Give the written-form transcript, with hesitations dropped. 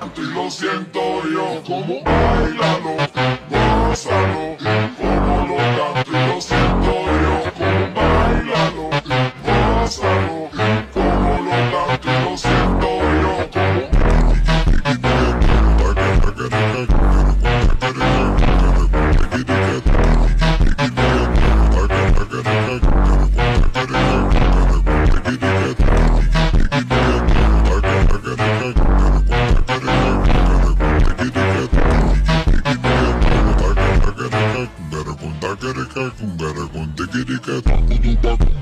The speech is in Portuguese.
Y lo siento yo, como bailalo, gózalo, como lo canto. Y lo siento yo, como bailalo, gózalo, como lo canto. Y lo siento yo, Better con